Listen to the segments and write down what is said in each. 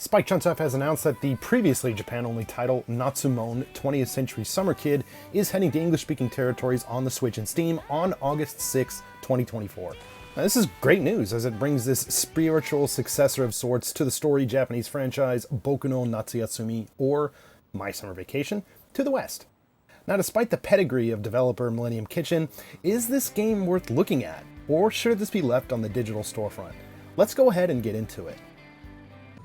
Spike Chunsoft has announced that the previously Japan-only title, Natsu-Mon 20th Century Summer Kid, is heading to English-speaking territories on the Switch and Steam on August 6, 2024. Now, this is great news, as it brings this spiritual successor of sorts to the storied Japanese franchise Boku no Natsu Yasumi, or My Summer Vacation, to the West. Now, despite the pedigree of developer Millennium Kitchen, is this game worth looking at, or should this be left on the digital storefront? Let's go ahead and get into it.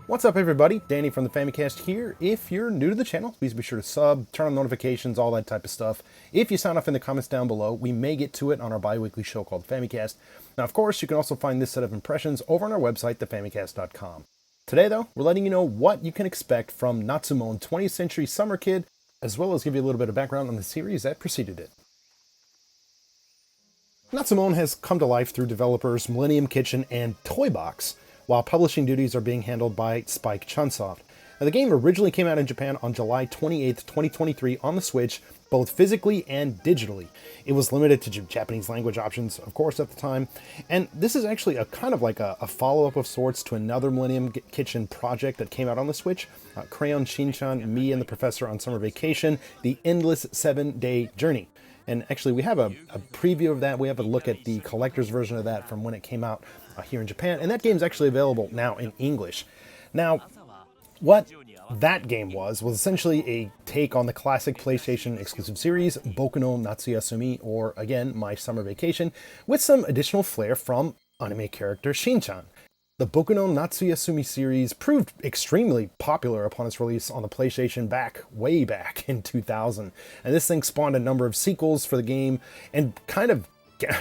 What's up, everybody? Danny from the Famicast here. If you're new to the channel, please be sure to sub, turn on notifications, all that type of stuff. If you sign off in the comments down below, we may get to it on our bi-weekly show called Famicast. Now, of course, you can also find this set of impressions over on our website, thefamicast.com. Today, though, we're letting you know what you can expect from Natsu-Mon 20th Century Summer Kid, as well as give you a little bit of background on the series that preceded it. Natsu-Mon has come to life through developers Millennium Kitchen and TOYBOX, while publishing duties are being handled by Spike Chunsoft. Now, the game originally came out in Japan on July 28, 2023 on the Switch, both physically and digitally. It was limited to Japanese language options, of course, at the time, and this is actually a kind of like a follow-up of sorts to another Millennium Kitchen project that came out on the Switch, Crayon Shinchan, Me and the Professor on Summer Vacation, The Endless 7-Day Journey. And actually, we have a preview of that. We have a look at the collector's version of that from when it came out here in Japan. And that game's actually available now in English. Now, what that game was essentially a take on the classic PlayStation exclusive series, Boku no Natsu Yasumi, or again, My Summer Vacation, with some additional flair from anime character Shinchan. The Boku no Natsu Yasumi series proved extremely popular upon its release on the PlayStation way back in 2000. And this thing spawned a number of sequels for the game and kind of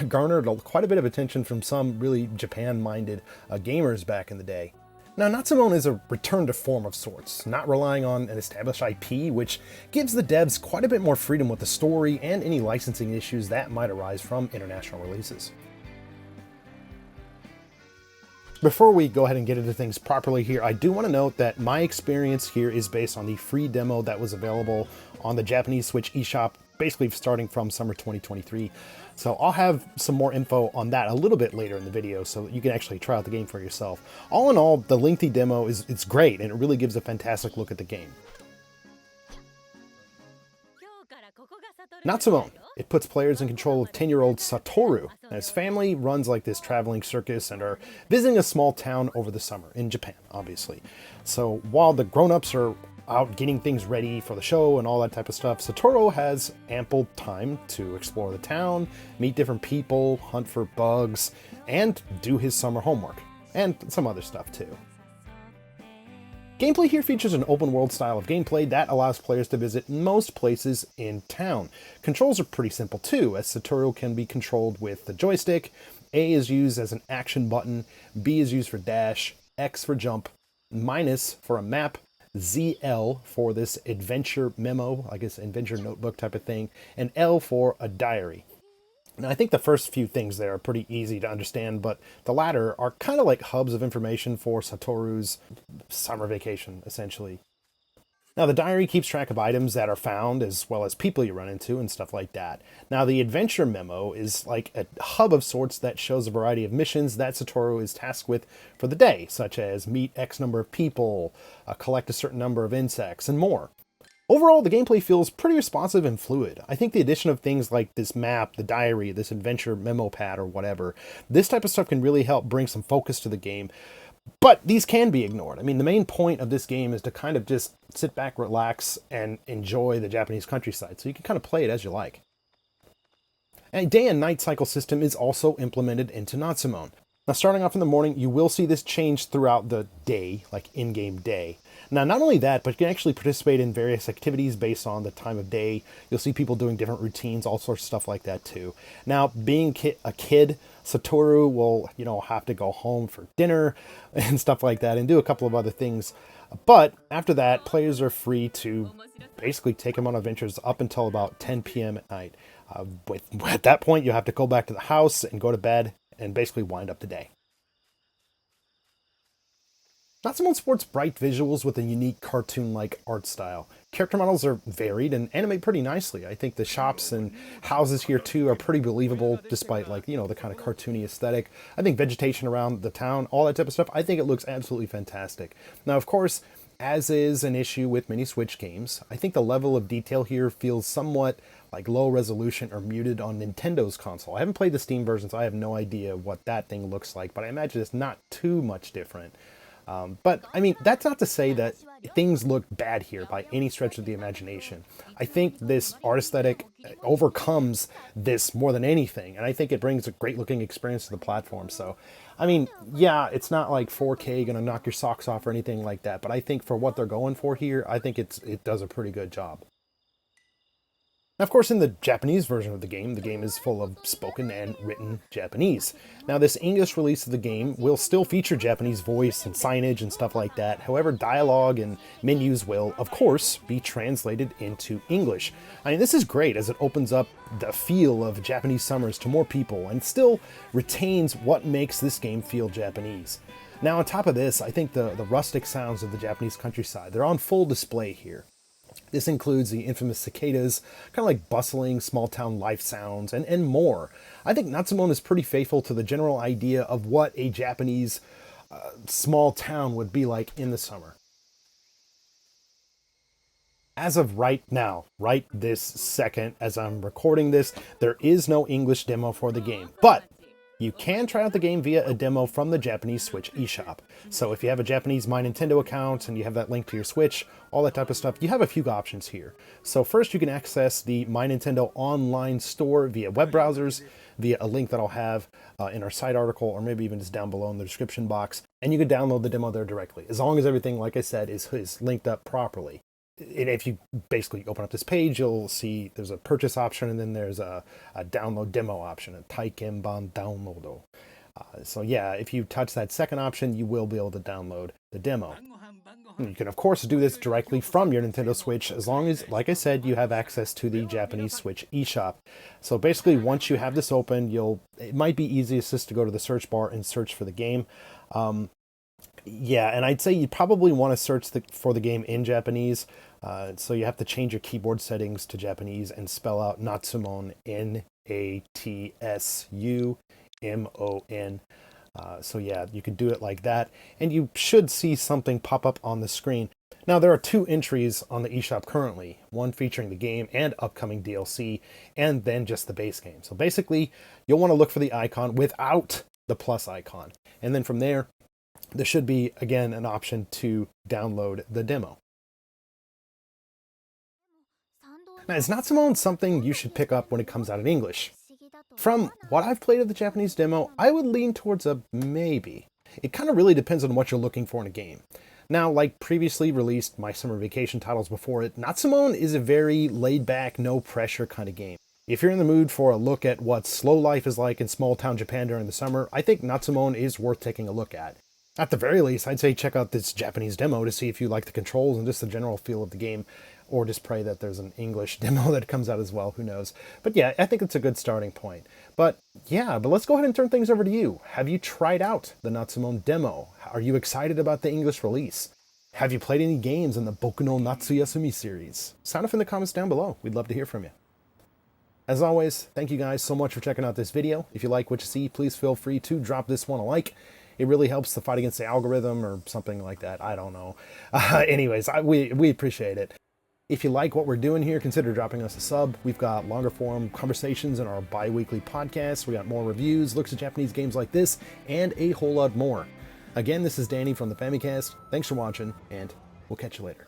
garnered quite a bit of attention from some really Japan-minded gamers back in the day. Now, Natsu-Mon is a return to form of sorts, not relying on an established IP, which gives the devs quite a bit more freedom with the story and any licensing issues that might arise from international releases. Before we go ahead and get into things properly here, I do want to note that my experience here is based on the free demo that was available on the Japanese Switch eShop, basically starting from summer 2023. So I'll have some more info on that a little bit later in the video so that you can actually try out the game for yourself. All in all, the lengthy demo it's great, and it really gives a fantastic look at the game. Natsu-Mon. It puts players in control of 10-year-old Satoru, and his family runs like this traveling circus and are visiting a small town over the summer, in Japan, obviously. So while the grown-ups are out getting things ready for the show and all that type of stuff, Satoru has ample time to explore the town, meet different people, hunt for bugs, and do his summer homework, and some other stuff too. Gameplay here features an open-world style of gameplay that allows players to visit most places in town. Controls are pretty simple too, as Satoru can be controlled with the joystick. A is used as an action button, B is used for dash, X for jump, minus for a map, ZL for this adventure memo, I guess adventure notebook type of thing, and L for a diary. Now, I think the first few things there are pretty easy to understand, but the latter are kind of like hubs of information for Satoru's summer vacation, essentially. Now, the diary keeps track of items that are found, as well as people you run into and stuff like that. Now, the adventure memo is like a hub of sorts that shows a variety of missions that Satoru is tasked with for the day, such as meet X number of people, collect a certain number of insects, and more. Overall, the gameplay feels pretty responsive and fluid. I think the addition of things like this map, the diary, this adventure memo pad, or whatever, this type of stuff can really help bring some focus to the game. But these can be ignored. I mean, the main point of this game is to kind of just sit back, relax, and enjoy the Japanese countryside. So you can kind of play it as you like. A day and night cycle system is also implemented into Natsu-Mon. Now, starting off in the morning, you will see this change throughout the day, like in-game day. Now, not only that, but you can actually participate in various activities based on the time of day. You'll see people doing different routines, all sorts of stuff like that too. Now, being a kid, Satoru will, have to go home for dinner and stuff like that and do a couple of other things. But after that, players are free to basically take him on adventures up until about 10 p.m. at night. At that point, you have to go back to the house and go to bed and basically wind up the day. Natsu-Mon sports bright visuals with a unique cartoon-like art style. Character models are varied and animate pretty nicely. I think the shops and houses here too are pretty believable despite like, the kind of cartoony aesthetic. I think vegetation around the town, all that type of stuff, I think it looks absolutely fantastic. Now, of course, as is an issue with many Switch games, I think the level of detail here feels somewhat like low resolution or muted on Nintendo's console. I haven't played the Steam version, so I have no idea what that thing looks like, but I imagine it's not too much different. But, I mean, that's not to say that things look bad here by any stretch of the imagination. I think this art aesthetic overcomes this more than anything, and I think it brings a great-looking experience to the platform. So, I mean, yeah, it's not like 4K gonna knock your socks off or anything like that, but I think for what they're going for here, I think it does a pretty good job. Now, of course, in the Japanese version of the game is full of spoken and written Japanese. Now, this English release of the game will still feature Japanese voice and signage and stuff like that. However, dialogue and menus will, of course, be translated into English. I mean, this is great as it opens up the feel of Japanese summers to more people and still retains what makes this game feel Japanese. Now, on top of this, I think the rustic sounds of the Japanese countryside, they're on full display here. This includes the infamous cicadas, kind of like bustling small-town life sounds, and more. I think Natsu-Mon is pretty faithful to the general idea of what a Japanese small town would be like in the summer. As of right now, right this second, as I'm recording this, there is no English demo for the game, but you can try out the game via a demo from the Japanese Switch eShop. So if you have a Japanese My Nintendo account and you have that link to your Switch, all that type of stuff, you have a few options here. So first you can access the My Nintendo online store via web browsers, via a link that I'll have in our site article, or maybe even just down below in the description box. And you can download the demo there directly, as long as everything, like I said, is linked up properly. And if you basically open up this page, you'll see there's a purchase option, and then there's a download demo option, a Taikenban downloado. So yeah, if you touch that second option, you will be able to download the demo. You can, of course, do this directly from your Nintendo Switch, as long as, like I said, you have access to the Japanese Switch eShop. So basically, once you have this open, it might be easiest just to go to the search bar and search for the game. Yeah, and I'd say you probably want to search for the game in Japanese. So you have to change your keyboard settings to Japanese and spell out Natsu-Mon, N-A-T-S-U-M-O-N. So yeah, you can do it like that, and you should see something pop up on the screen. Now, there are 2 entries on the eShop currently, one featuring the game and upcoming DLC, and then just the base game. So basically, you'll want to look for the icon without the plus icon. And then from there should be, again, an option to download the demo. Now, is Natsu-Mon something you should pick up when it comes out in English? From what I've played of the Japanese demo, I would lean towards a maybe. It kind of really depends on what you're looking for in a game. Now, like previously released My Summer Vacation titles before it, Natsu-Mon is a very laid-back, no-pressure kind of game. If you're in the mood for a look at what slow life is like in small-town Japan during the summer, I think Natsu-Mon is worth taking a look at. At the very least, I'd say check out this Japanese demo to see if you like the controls and just the general feel of the game, or just pray that there's an English demo that comes out as well, who knows. But yeah, I think it's a good starting point. But let's go ahead and turn things over to you. Have you tried out the Natsu-Mon demo? Are you excited about the English release? Have you played any games in the Boku no Natsu Yasumi series? Sound off in the comments down below. We'd love to hear from you. As always, thank you guys so much for checking out this video. If you like what you see, please feel free to drop this one a like. It really helps the fight against the algorithm or something like that. I don't know. Anyways, we appreciate it. If you like what we're doing here, consider dropping us a sub. We've got longer form conversations in our bi-weekly podcast. We got more reviews, looks at Japanese games like this, and a whole lot more. Again, this is Danny from the Famicast. Thanks for watching, and we'll catch you later.